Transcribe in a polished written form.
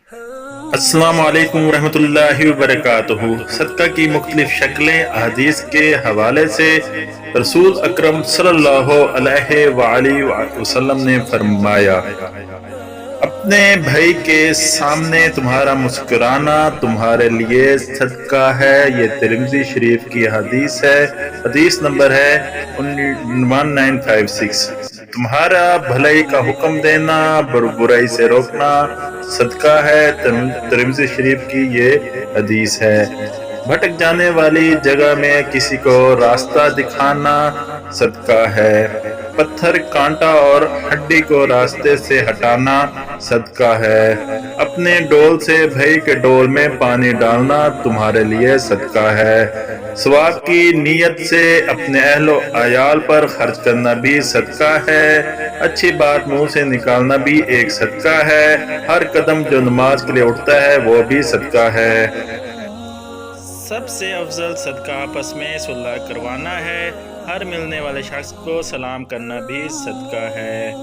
अस्सलाम वालेकुम रहमतुल्लाहि वबरकातुहू। सदका की मुख्तलिफ शक्लें अहदीस के हवाले से रसूल अकरम सल्लल्लाहु अलैहि वसल्लम ने फरमाया, अपने भाई के सामने तुम्हारा मुस्कुराना तुम्हारे लिए सदका है। ये तिरमिज़ी शरीफ की हदीस है। हदीस नंबर है 1956। तुम्हारा भलाई का हुक्म देना, बुराई से रोकना सदका है। तिरमिज़ी शरीफ की ये हदीस है। भटक जाने वाली जगह में किसी को रास्ता दिखाना सदका है। पत्थर, कांटा और हड्डी को रास्ते से हटाना सदका है। अपने डोल से भाई के डोल में पानी डालना तुम्हारे लिए सदका है। सवाब की नीयत से अपने अहलो अयाल पर खर्च करना भी सदका है। अच्छी बात मुंह से निकालना भी एक सदका है। हर कदम जो नमाज के लिए उठता है वो भी सदका है। सबसे अफजल सदका आपस में सुलह करवाना है। हर मिलने वाले शख्स को सलाम करना भी सदका है।